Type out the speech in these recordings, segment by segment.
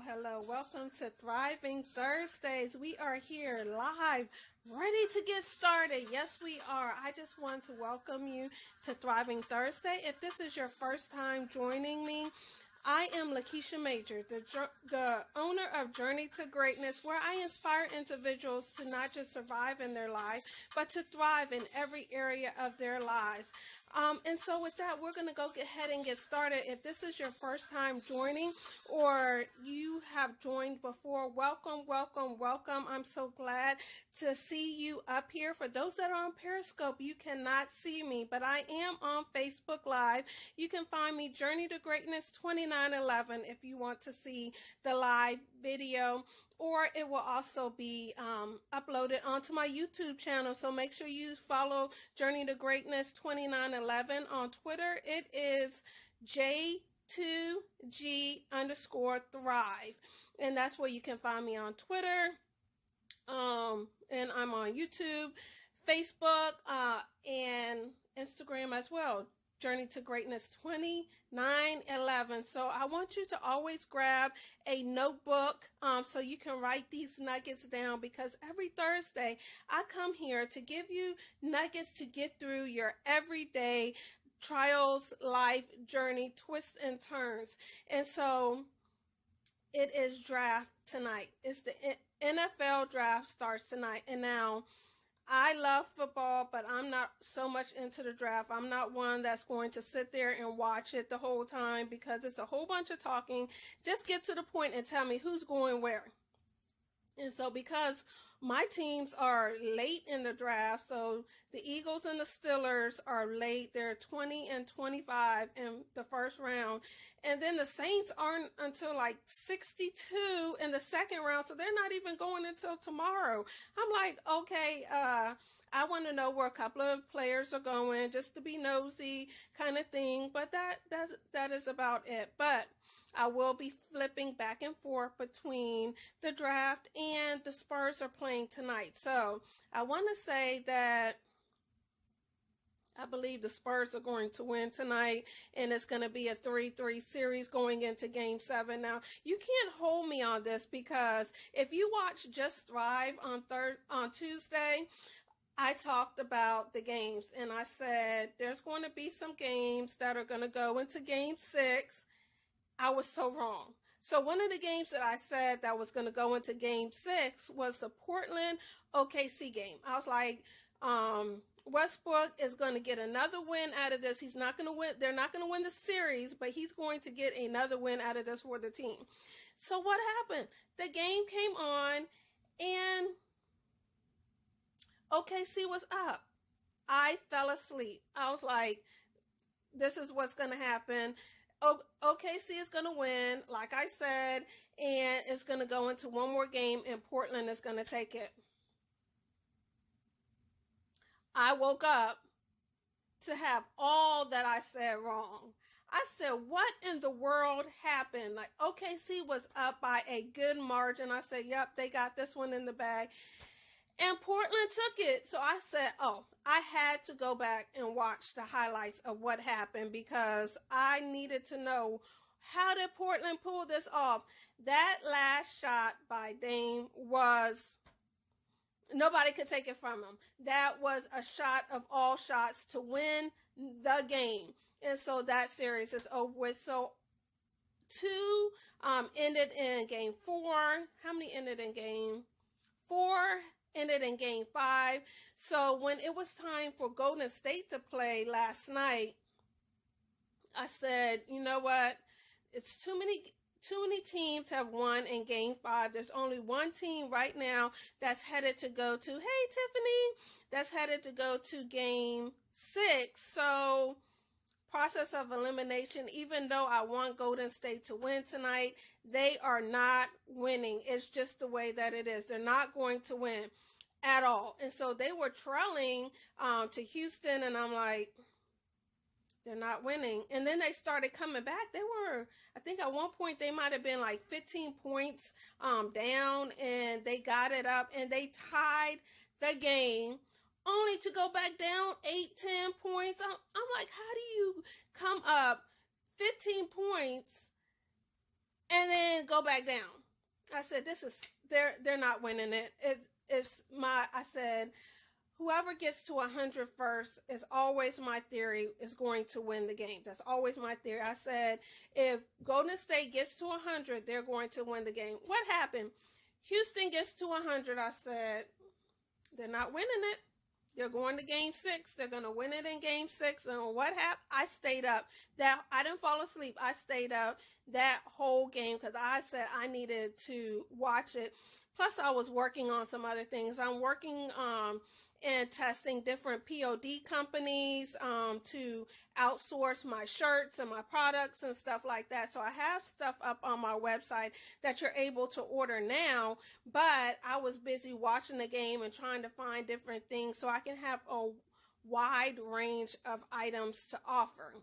Hello. Welcome to Thriving Thursdays. We are here live, ready to get started. Yes, we are. I just want to welcome you to Thriving Thursday. If this is your first time joining me, I am Lakeisha Major, the owner of Journey to Greatness, where I inspire individuals to not just survive in their life, but to thrive in every area of their lives. And so with that, we're going to go ahead and get started. If this is your first time joining or you have joined before, welcome. I'm so glad to see you up here. For those that are on Periscope, you cannot see me, but I am on Facebook Live. You can find me Journey to Greatness 2911 if you want to see the live video, or it will also be uploaded onto my YouTube channel. So make sure you follow Journey to Greatness 2911 on Twitter. It is J2G_Thrive. And that's where you can find me on Twitter. And I'm on YouTube, Facebook, and Instagram as well. Journey to Greatness 2911. So I want you to always grab a notebook so you can write these nuggets down, because every Thursday I come here to give you nuggets to get through your everyday trials, life journey, twists and turns. And so it is draft tonight. It's the NFL draft starts tonight. And now, I love football, but I'm not so much into the draft. I'm not one that's going to sit there and watch it the whole time, because it's a whole bunch of talking. Just get to the point and tell me who's going where. And so because my teams are late in the draft, so the Eagles and the Steelers are late. They're 20 and 25 in the first round. And then the Saints aren't until like 62 in the second round, so they're not even going until tomorrow. I'm like, okay, I want to know where a couple of players are going, just to be nosy kind of thing. But that is about it. But I will be flipping back and forth between the draft and the Spurs are playing tonight. So I want to say that I believe the Spurs are going to win tonight, and it's going to be a 3-3 series going into Game 7. Now, you can't hold me on this, because if you watch Just Thrive on Tuesday, I talked about the games, and I said there's going to be some games that are going to go into Game 6. I was so wrong. So one of the games that I said that was going to go into Game 6 was the Portland OKC game. I was like, Westbrook is going to get another win out of this. He's not going to win. They're not going to win the series, but he's going to get another win out of this for the team. So what happened? The game came on, and OKC was up. I fell asleep. I was like, this is what's going to happen. OKC is going to win, like I said, and it's going to go into one more game, and Portland is going to take it. I woke up to have all that I said wrong. I said, what in the world happened? Like, OKC was up by a good margin. I said, yep, they got this one in the bag. And Portland took it. So I said, oh, I had to go back and watch the highlights of what happened, because I needed to know, how did Portland pull this off? That last shot by Dame was, nobody could take it from him. That was a shot of all shots to win the game. And so that series is over with. So 2 ended in Game 4. How many ended in Game 4? Ended in Game 5. So when it was time for Golden State to play last night, I said, you know what? It's too many teams have won in Game 5. There's only one team right now that's headed to go to, hey, Tiffany, that's headed to go to Game 6. So process of elimination, even though I want Golden State to win tonight, they are not winning. It's just the way that it is. They're not going to win at all. And so they were trailing to Houston, and I'm like, they're not winning. And then they started coming back. They were, I think at one point they might have been like 15 points down, and they got it up, and they tied the game only to go back down 8, 10 points. I'm like, how do you come up 15 points and then go back down? I said, this is, they're not winning it. I said, whoever gets to 100 first is always my theory is going to win the game. That's always my theory. I said, if Golden State gets to 100, they're going to win the game. What happened? Houston gets to 100. I said, they're not winning it. They're going to game 6. They're going to win it in game 6. And what happened? I stayed up. I didn't fall asleep. I stayed up that whole game because I said I needed to watch it. Plus, I was working on some other things. I'm working and testing different POD companies to outsource my shirts and my products and stuff like that. So I have stuff up on my website that you're able to order now, but I was busy watching the game and trying to find different things so I can have a wide range of items to offer.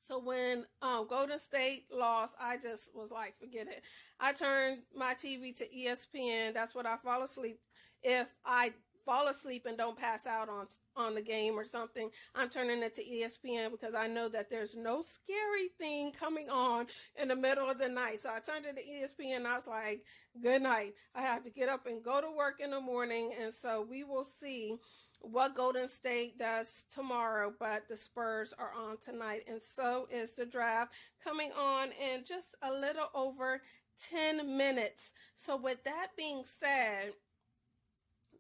So when Golden State lost, I just was like, forget it. I turned my TV to ESPN. That's what I fall asleep. If I fall asleep and don't pass out on the game or something, I'm turning it to ESPN because I know that there's no scary thing coming on in the middle of the night. So I turned it to ESPN and I was like, good night. I have to get up and go to work in the morning. And so we will see what Golden State does tomorrow, but the Spurs are on tonight, and so is the draft coming on in just a little over 10 minutes. So with that being said,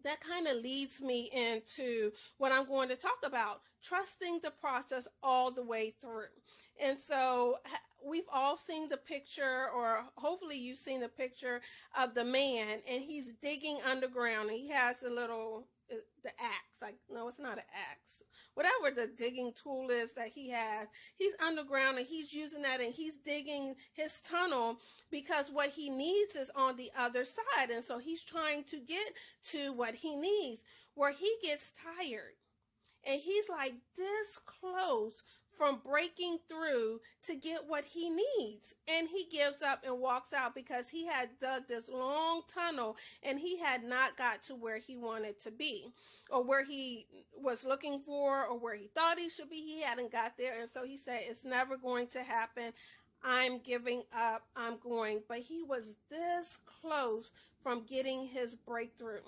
that kind of leads me into what I'm going to talk about, trusting the process all the way through. And so we've all seen the picture, or hopefully you've seen the picture of the man, and he's digging underground, and he has the axe. Like, no, it's not an axe. Whatever the digging tool is that he has, he's underground and he's using that and he's digging his tunnel because what he needs is on the other side. And so he's trying to get to what he needs, where he gets tired and he's like this close from breaking through to get what he needs. And he gives up and walks out because he had dug this long tunnel and he had not got to where he wanted to be, or where he was looking for, or where he thought he should be. He hadn't got there. And so he said, it's never going to happen. I'm giving up. I'm going. But he was this close from getting his breakthrough.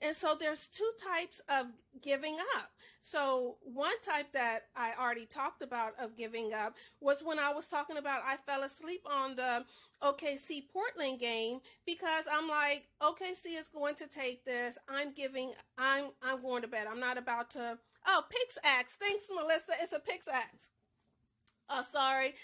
And so there's two types of giving up. So one type that I already talked about of giving up was when I was talking about I fell asleep on the OKC Portland game because I'm like, OKC is going to take this. I'm going to bed. I'm not about to. Oh, pickaxe. Thanks, Melissa. It's a pickaxe. Oh, sorry.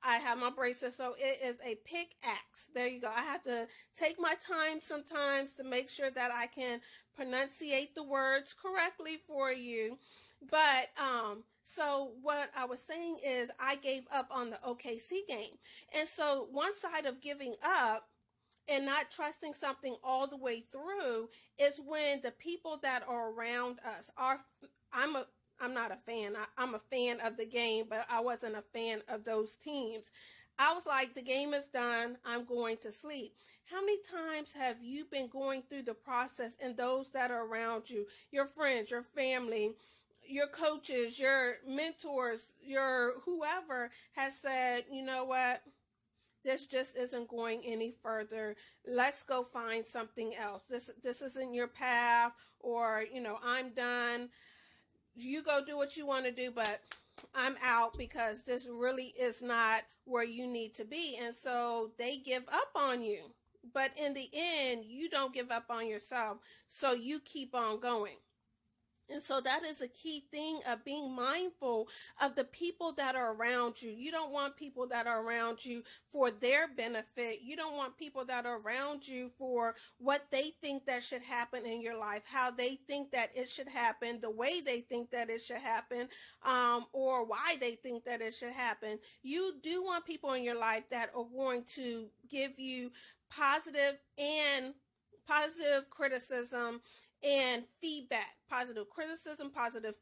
I have my braces, so it is a pickaxe. There you go. I have to take my time sometimes to make sure that I can pronunciate the words correctly for you. But so what I was saying is I gave up on the OKC game. And so one side of giving up and not trusting something all the way through is when the people that are around us are, I'm not a fan. I'm a fan of the game, but I wasn't a fan of those teams. I was like, the game is done. I'm going to sleep. How many times have you been going through the process and those that are around you, your friends, your family, your coaches, your mentors, your whoever has said, you know what? This just isn't going any further. Let's go find something else. This isn't your path, or, I'm done. You go do what you want to do, but I'm out because this really is not where you need to be. And so they give up on you. But in the end, you don't give up on yourself. So you keep on going. And so that is a key thing of being mindful of the people that are around you. You don't want people that are around you for their benefit. You don't want people that are around you for what they think that should happen in your life, how they think that it should happen, the way they think that it should happen, or why they think that it should happen. You do want people in your life that are going to give you positive criticism and feedback, positive criticism, positive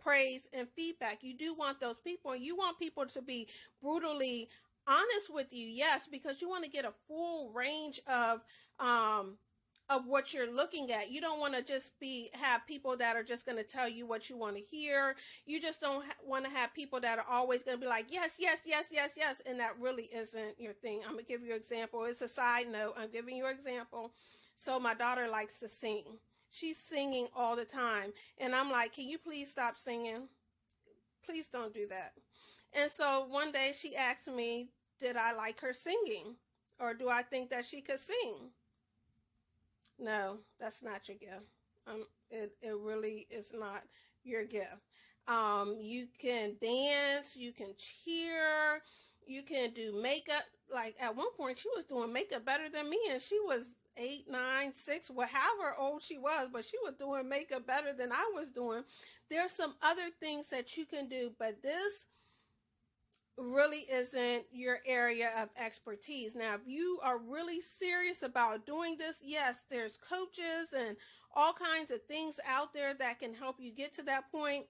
praise and feedback. You do want those people, and you want people to be brutally honest with you, yes, because you want to get a full range of of what you're looking at. You don't want to just have people that are just going to tell you what you want to hear. You just don't want to have people that are always going to be like, yes, yes, yes, yes, yes, and that really isn't your thing. I'm going to give you an example. It's a side note. I'm giving you an example. So my daughter likes to sing. She's singing all the time, and I'm like, can you please stop singing? Please don't do that. And so one day she asked me, did I like her singing, or do I think that she could sing? No, that's not your gift. It really is not your gift. You can dance, you can cheer, you can do makeup. Like at one point, she was doing makeup better than me, and she was 8, 9, 6, however old she was, but she was doing makeup better than I was doing. There's some other things that you can do, but this really isn't your area of expertise. Now, if you are really serious about doing this, yes, there's coaches and all kinds of things out there that can help you get to that point.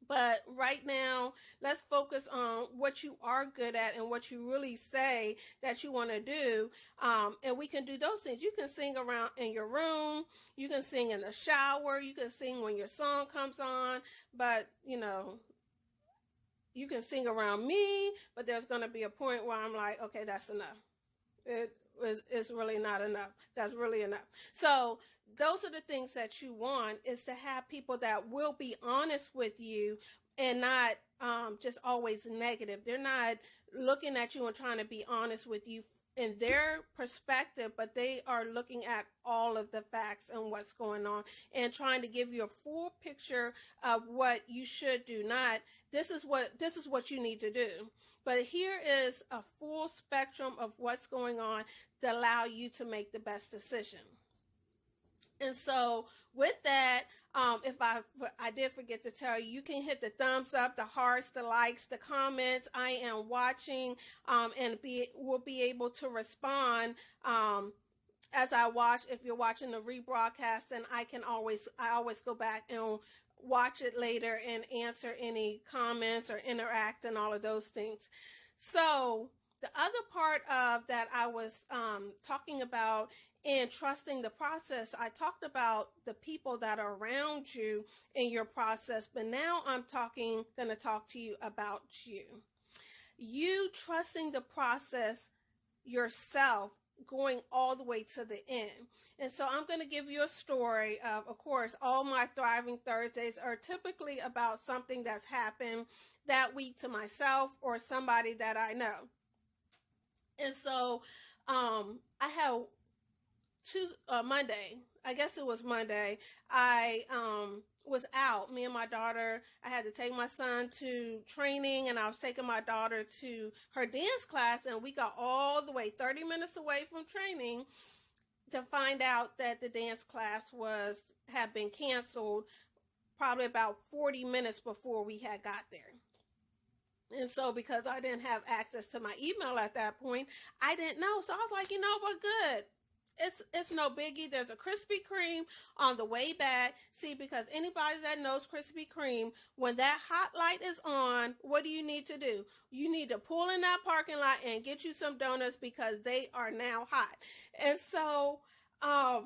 But right now, let's focus on what you are good at and what you really say that you want to do. And we can do those things. You can sing around in your room. You can sing in the shower. You can sing when your song comes on. But, you can sing around me, but there's going to be a point where I'm like, okay, that's enough. It's really not enough. That's really enough. So those are the things that you want, is to have people that will be honest with you and not just always negative. They're not looking at you and trying to be honest with you in their perspective, but they are looking at all of the facts and what's going on and trying to give you a full picture of what you should do. Not this is what you need to do. But here is a full spectrum of what's going on to allow you to make the best decision. And so with that, if I did forget to tell you, you can hit the thumbs up, the hearts, the likes, the comments. I am watching and will be able to respond as I watch. If you're watching the rebroadcast, then I always go back and watch it later and answer any comments or interact and all of those things. So the other part of that I was talking about in trusting the process, I talked about the people that are around you in your process, but now I'm going to talk to you about you. You trusting the process yourself, going all the way to the end. And so I'm going to give you a story of course, all my Thriving Thursdays are typically about something that's happened that week to myself or somebody that I know. And so I had Monday, I guess it was Monday, I was out. Me and my daughter, I had to take my son to training, and I was taking my daughter to her dance class, and we got all the way 30 minutes away from training to find out that the dance class had been canceled probably about 40 minutes before we had got there. And so because I didn't have access to my email at that point, I didn't know. So I was like, what, good. It's no biggie. There's a Krispy Kreme on the way back. See, because anybody that knows Krispy Kreme, when that hot light is on, what do you need to do? You need to pull in that parking lot and get you some donuts because they are now hot. And so I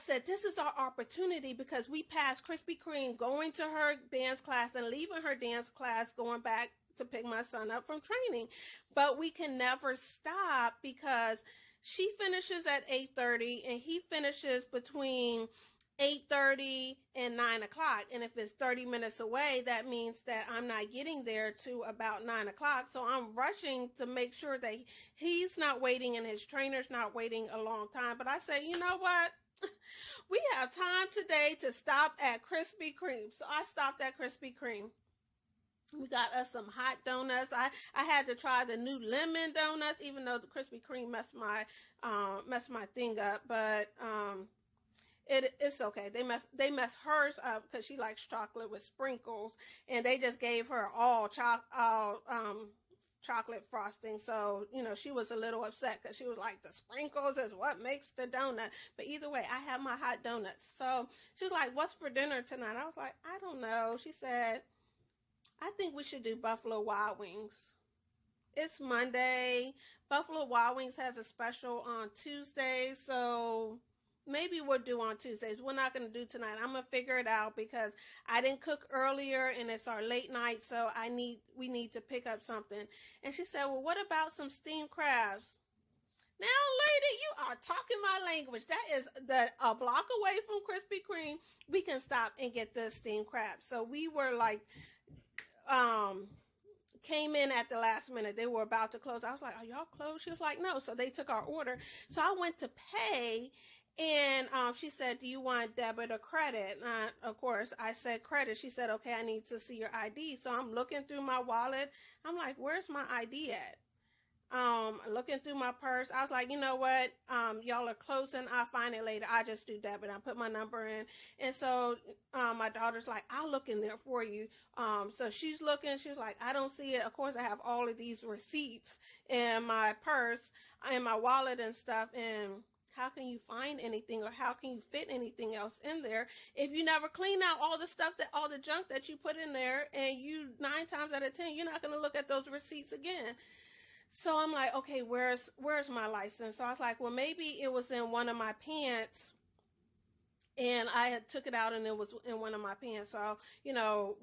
said, this is our opportunity, because we passed Krispy Kreme going to her dance class and leaving her dance class going back to pick my son up from training. But we can never stop, because she finishes at 8:30 and he finishes between 8:30 and 9 o'clock. And if it's 30 minutes away, that means that I'm not getting there to about 9 o'clock. So I'm rushing to make sure that he's not waiting and his trainer's not waiting a long time. But I say, you know what? We have time today to stop at Krispy Kreme. So I stopped at Krispy Kreme. We got us some hot donuts. I had to try the new lemon donuts, even though the Krispy Kreme messed my thing up. But it's okay. They messed hers up because she likes chocolate with sprinkles, and they just gave her all chocolate frosting. So she was a little upset because she was like, the sprinkles is what makes the donut. But either way, I have my hot donuts. So she was like, what's for dinner tonight? I was like, I don't know. She said, I think we should do Buffalo Wild Wings. It's Monday. Buffalo Wild Wings has a special on Tuesday, so maybe we'll do on Tuesdays. We're not going to do tonight. I'm going to figure it out because I didn't cook earlier and it's our late night, so we need to pick up something. And she said, well, what about some steamed crabs? Now, lady, you are talking my language. That is a block away from Krispy Kreme. We can stop and get the steamed crabs. So we were like, came in at the last minute. They were about to close. I was like, are y'all closed? She was like, no. So they took our order. So I went to pay, and she said, do you want debit or credit? Of course, I said credit. She said, okay, I need to see your ID. So I'm looking through my wallet. I'm like, where's my ID at? Looking through my purse. I was like, you know what? Y'all are closing. I'll find it later. I just do debit. I put my number in. And so, my daughter's like, I'll look in there for you. So she's looking. She was like, I don't see it. Of course, I have all of these receipts in my purse, in my wallet and stuff. And how can you find anything, or how can you fit anything else in there if you never clean out all the stuff, all the junk that you put in there, and 9 times out of 10, you're not going to look at those receipts again. So I'm like, okay, where's my license? So I was like, well, maybe it was in one of my pants, and I had took it out and it was in one of my pants. So,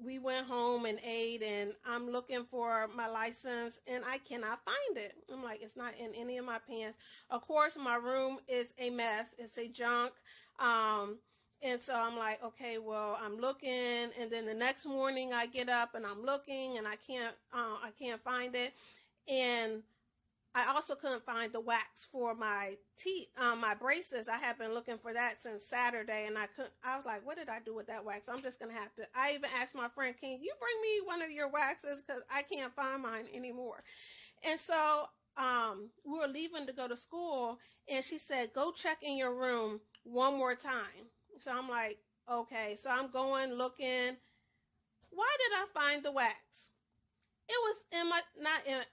we went home and ate, and I'm looking for my license and I cannot find it. I'm like, it's not in any of my pants. Of course, my room is a mess. It's a junk. And so I'm like, okay, well, I'm looking. And then the next morning I get up and I'm looking, and I can't find it. And I also couldn't find the wax for my teeth, my braces. I have been looking for that since Saturday, and I was like, what did I do with that wax? I'm just going to have to, I even asked my friend, can you bring me one of your waxes? Because I can't find mine anymore. And so, we were leaving to go to school, and she said, go check in your room one more time. So I'm like, okay. So I'm going, looking. Why did I find the wax? It was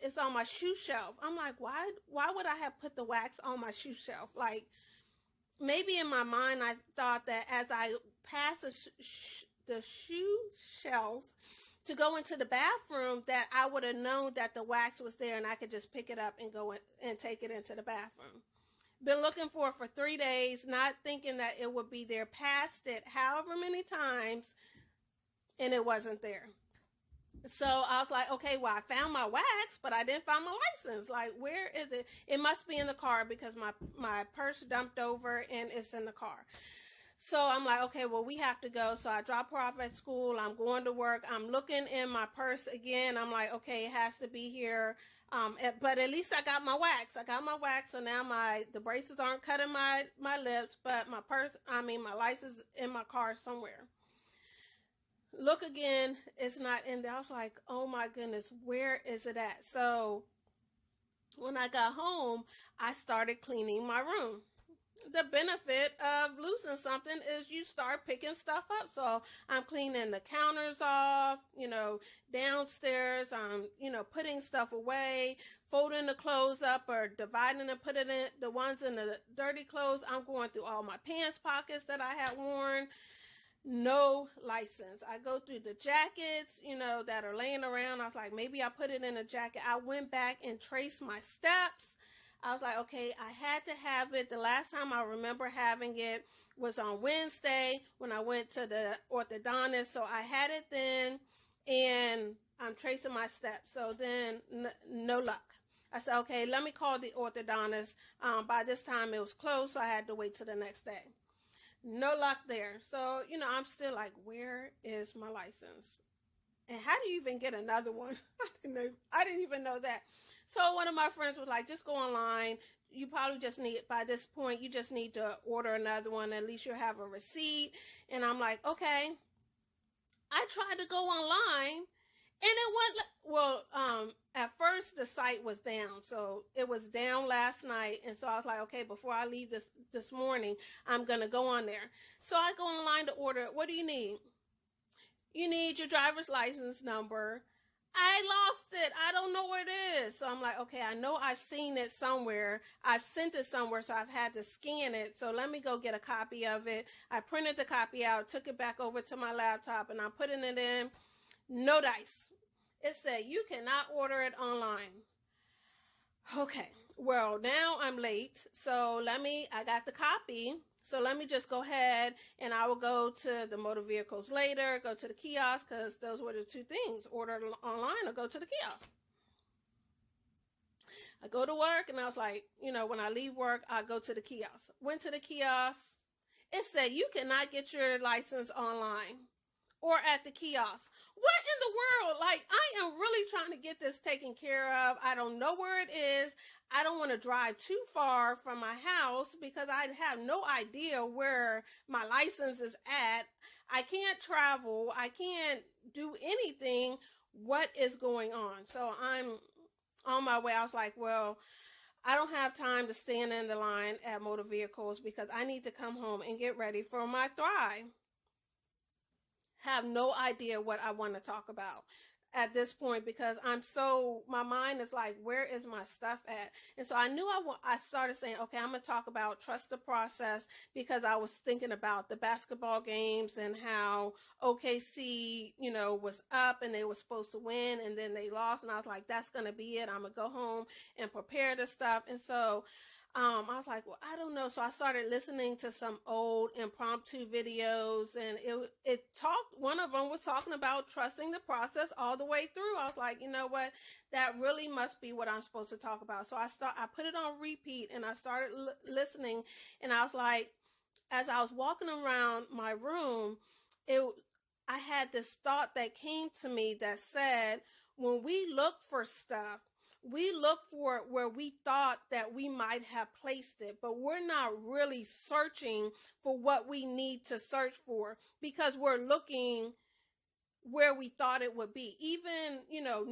it's on my shoe shelf. I'm like, why would I have put the wax on my shoe shelf? Like, maybe in my mind, I thought that as I passed the shoe shelf to go into the bathroom, that I would have known that the wax was there and I could just pick it up and go and take it into the bathroom. Been looking for it for 3 days, not thinking that it would be there. Passed it however many times, and it wasn't there. So I was like, okay, well, I found my wax, but I didn't find my license. Like, where is it? It must be in the car because my purse dumped over and it's in the car. So I'm like, okay, well, we have to go. So I drop her off at school. I'm going to work. I'm looking in my purse again. I'm like, okay, it has to be here. But at least I got my wax. So now the braces aren't cutting my lips, but my license in my car somewhere. Look again, it's not in there. I was like, oh my goodness, where is it at? So when I got home, I started cleaning my room. The benefit of losing something is you start picking stuff up. So I'm cleaning the counters off, downstairs. I'm, putting stuff away, folding the clothes up, or dividing and putting in the ones in the dirty clothes. I'm going through all my pants pockets that I had worn. No license. I go through the jackets, that are laying around. I was like, maybe I put it in a jacket. I went back and traced my steps. I was like, okay, I had to have it. The last time I remember having it was on Wednesday when I went to the orthodontist. So I had it then, and I'm tracing my steps. So then, no luck. I said, okay, let me call the orthodontist. By this time, it was closed, so I had to wait till the next day. No luck there. So, I'm still like, where is my license? And how do you even get another one? I didn't even know that. So one of my friends was like, just go online. You probably by this point, you just need to order another one. At least you'll have a receipt. And I'm like, okay. I tried to go online, and it went, at first the site was down. So it was down last night. And so I was like, okay, before I leave this morning, I'm going to go on there. So I go online to order. What do you need? You need your driver's license number. I lost it. I don't know where it is. So I'm like, okay, I know I've seen it somewhere. I've sent it somewhere, so I've had to scan it. So let me go get a copy of it. I printed the copy out, took it back over to my laptop, and I'm putting it in. No dice. It said, you cannot order it online. Okay, well, now I'm late. So I got the copy. So let me just go ahead and I will go to the motor vehicles later, go to the kiosk, because those were the two things, order online or go to the kiosk. I go to work and I was like, when I leave work, I go to the kiosk. Went to the kiosk. It said you cannot get your license online or at the kiosk. What in the world? Like, I am really trying to get this taken care of. I don't know where it is. I don't want to drive too far from my house because I have no idea where my license is at. I can't travel. I can't do anything. What is going on? So I'm on my way. I was like, well, I don't have time to stand in the line at motor vehicles because I need to come home and get ready for my Thrive. Have no idea what I want to talk about at this point because my mind is like, where is my stuff at? And so I knew I started saying, okay, I'm going to talk about trust the process because I was thinking about the basketball games and how OKC, was up and they were supposed to win and then they lost. And I was like, that's going to be it. I'm going to go home and prepare the stuff. And so I was like, well, I don't know. So I started listening to some old impromptu videos and one of them was talking about trusting the process all the way through. I was like, you know what? That really must be what I'm supposed to talk about. So I put it on repeat and I started listening and I was like, as I was walking around my room, I had this thought that came to me that said, when we look for stuff, we look for it where we thought that we might have placed it, but we're not really searching for what we need to search for because we're looking where we thought it would be, even,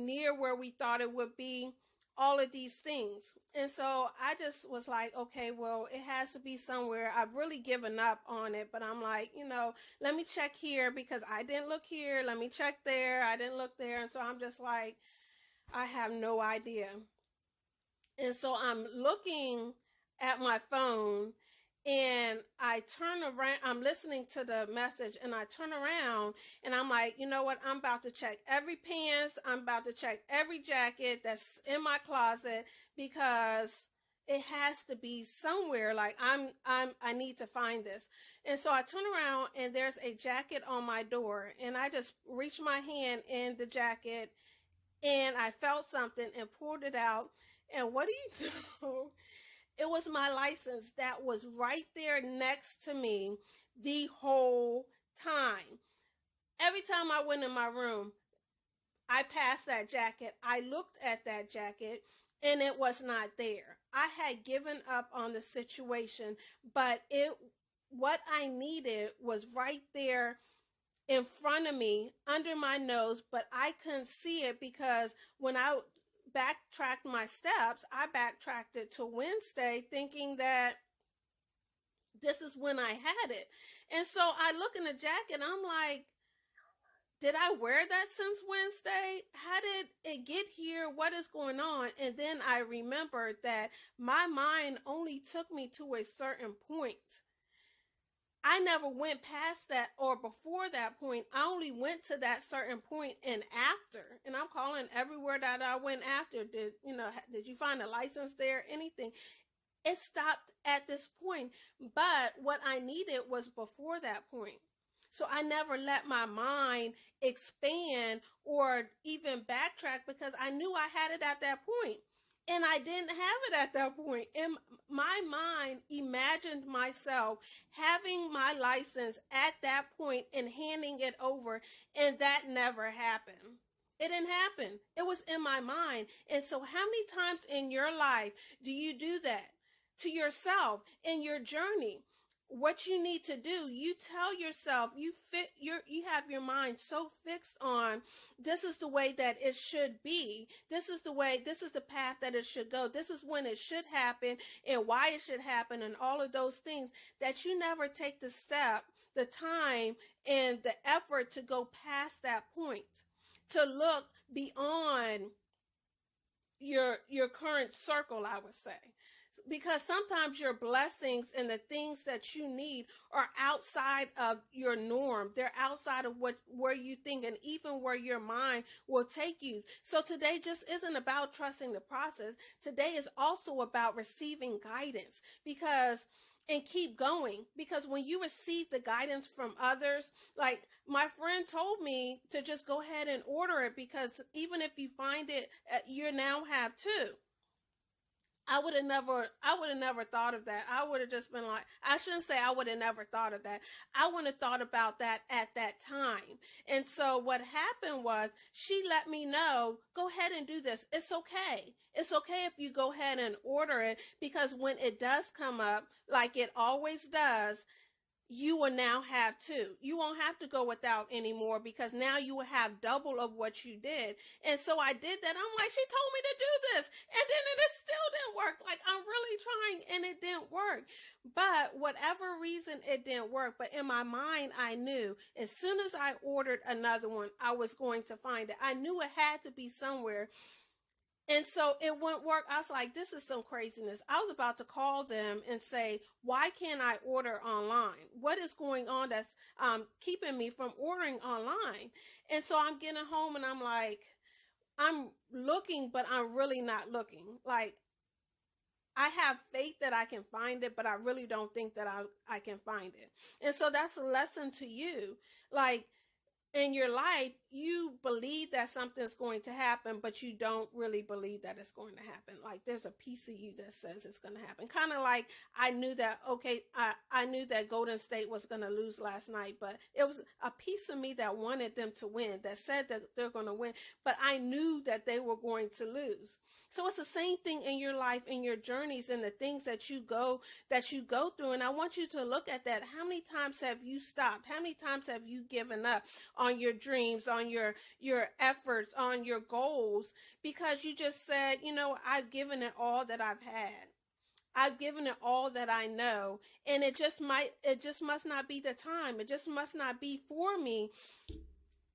near where we thought it would be, all of these things. And so I just was like, okay, well, it has to be somewhere. I've really given up on it, but I'm like, let me check here because I didn't look here. Let me check there. I didn't look there. And so I'm just like, I have no idea. And so I'm looking at my phone and I turn around, I'm listening to the message and I turn around and I'm like, you know what? I'm about to check every pants. I'm about to check every jacket that's in my closet because it has to be somewhere. Like I need to find this. And so I turn around and there's a jacket on my door and I just reach my hand in the jacket and I felt something and pulled it out. And what do you know? It was my license that was right there next to me the whole time. Every time I went in my room, I passed that jacket. I looked at that jacket and it was not there. I had given up on the situation, but what I needed was right there in front of me, under my nose, but I couldn't see it because when I backtracked my steps, I backtracked it to Wednesday thinking that this is when I had it. And so I look in the jacket and I'm like, did I wear that since Wednesday? How did it get here? What is going on? And then I remembered that my mind only took me to a certain point. I never went past that or before that point. I only went to that certain point and after. And I'm calling everywhere that I went after. Did you find a license there? Anything. It stopped at this point. But what I needed was before that point. So I never let my mind expand or even backtrack because I knew I had it at that point. And I didn't have it at that point. And my mind imagined myself having my license at that point and handing it over. And that never happened. It didn't happen. It was in my mind. And so how many times in your life do you do that to yourself in your journey? What you need to do, you tell yourself, you have your mind so fixed on this is the way that it should be. This is the path that it should go. This is when it should happen and why it should happen and all of those things that you never take the step, the time and the effort to go past that point, to look beyond your current circle, I would say. Because sometimes your blessings and the things that you need are outside of your norm. They're outside of where you think and even where your mind will take you. So today just isn't about trusting the process. Today is also about receiving guidance because and keep going, because when you receive the guidance from others, like my friend told me to just go ahead and order it, because even if you find it, you now have two. I would have never thought of that. I would have just been like, I shouldn't say I would have never thought of that. I wouldn't have thought about that at that time. And so what happened was she let me know, go ahead and do this. It's okay. It's okay if you go ahead and order it, because when it does come up, like it always does, you will now have two. You won't have to go without anymore, because now you will have double of what you did. And so I did that. I'm like, she told me to do this, and then it still didn't work. Like, I'm really trying, and it didn't work. But whatever reason, it didn't work. But in my mind, I knew as soon as I ordered another one, I was going to find it. I knew it had to be somewhere. And so it wouldn't work. I was like, this is some craziness. I was about to call them and say, why can't I order online? What is going on that's keeping me from ordering online? And so I'm getting home and I'm like, I'm looking, but I'm really not looking. Like, I have faith that I can find it, but I really don't think that I can find it. And so that's a lesson to you. Like, in your life, you believe that something's going to happen, but you don't really believe that it's going to happen. Like, there's a piece of you that says it's going to happen. Kind of like I knew that, okay, I knew that Golden State was going to lose last night, but it was a piece of me that wanted them to win, that said that they're going to win, but I knew that they were going to lose. So it's the same thing in your life, in your journeys, and the things that you go through. And I want you to look at that. How many times have you stopped? How many times have you given up on your dreams, on your efforts, on your goals, because you just said, you know, I've given it all that I've had. I've given it all that I know, and it just must not be the time. It just must not be for me.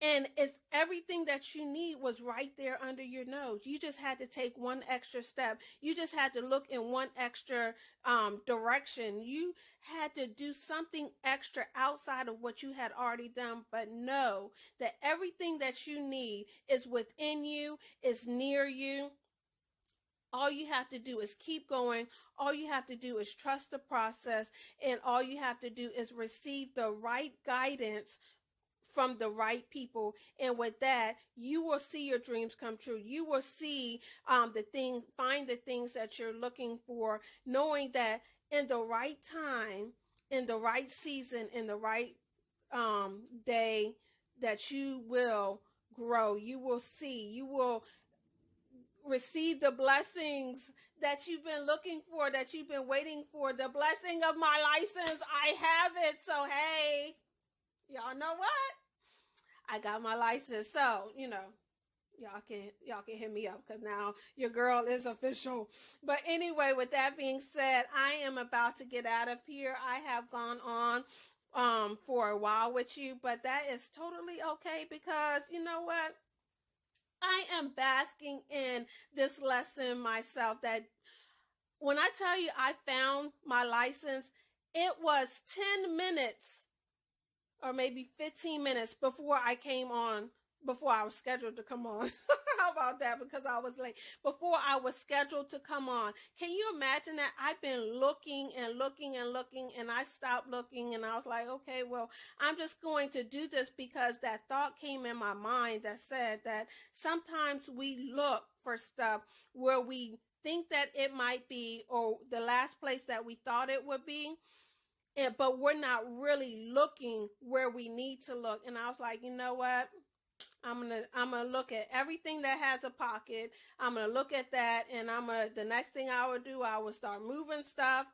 And it's everything that you need was right there under your nose. You just had to take one extra step. You just had to look in one extra direction. You had to do something extra outside of what you had already done. But know that everything that you need is within you, is near you. All you have to do is keep going. All you have to do is trust the process. And all you have to do is receive the right guidance from the right people, and with that, you will see your dreams come true. You will see find the things that you're looking for, knowing that in the right time, in the right season, in the right day, that you will grow. You will see. You will receive the blessings that you've been looking for, that you've been waiting for. The blessing of my license, I have it. So hey, y'all know what? I got my license, so you know, y'all can hit me up, because now your girl is official. But anyway, with that being said, I am about to get out of here. I have gone on for a while with you, but that is totally okay, because you know what? I am basking in this lesson myself, that when I tell you I found my license, it was 10 minutes or maybe 15 minutes before I was scheduled to come on. How about that? Because I was late. Before I was scheduled to come on. Can you imagine that? I've been looking and looking and looking, and I stopped looking, and I was like, okay, well, I'm just going to do this, because that thought came in my mind that said that sometimes we look for stuff where we think that it might be, or the last place that we thought it would be. But we're not really looking where we need to look. And I was like, you know what? I'm gonna look at everything that has a pocket. I'm gonna look at that, and the next thing I would do, I would start moving stuff.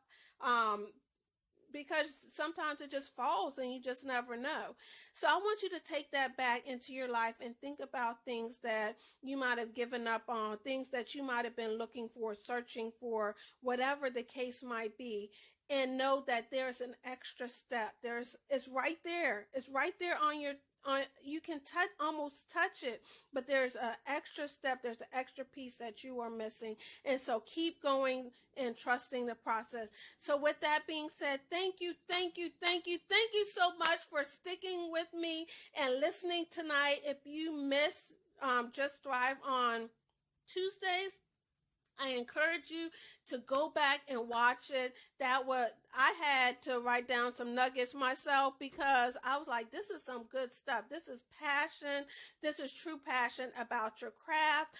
Because sometimes it just falls and you just never know. So I want you to take that back into your life and think about things that you might have given up on, things that you might have been looking for, searching for, whatever the case might be. And know that there's an extra step. It's right there. It's right there you can almost touch it, but there's an extra step. There's an extra piece that you are missing. And so keep going and trusting the process. So with that being said, thank you so much for sticking with me and listening tonight. If you miss Just Thrive on Tuesdays, I encourage you to go back and watch it. I had to write down some nuggets myself because I was like, this is some good stuff. This is passion. This is true passion about your craft.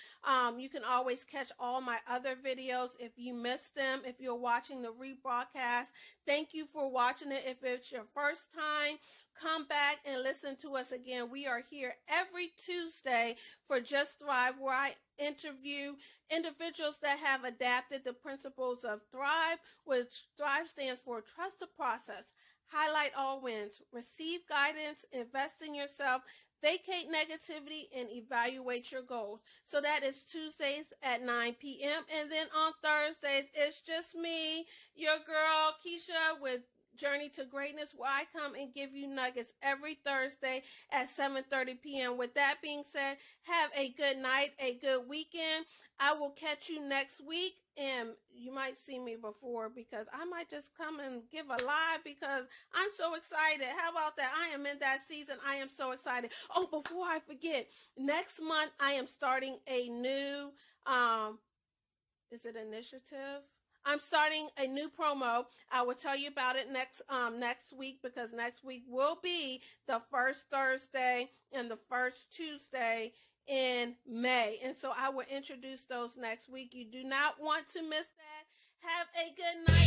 You can always catch all my other videos if you missed them, if you're watching the rebroadcast. Thank you for watching it. If it's your first time, come back and listen to us again. We are here every Tuesday for Just Thrive, where I interview individuals that have adapted the principles of Thrive, which Thrive stands for Trust the Process, Highlight All Wins, Receive Guidance, Invest in Yourself, Vacate Negativity, and Evaluate Your Goals. So that is Tuesdays at 9 p.m. And then on Thursdays, it's just me, your girl, Keisha, with Journey to Greatness, where I come and give you nuggets every Thursday at 7:30 p.m. With that being said, have a good night, a good weekend. I will catch you next week, and you might see me before because I might just come and give a live because I'm so excited. How about that? I am in that season. I am so excited. Oh, before I forget, next month I am starting a new, is it initiative? I'm starting a new promo. I will tell you about it next week, because next week will be the first Thursday and the first Tuesday in May. And so I will introduce those next week. You do not want to miss that. Have a good night.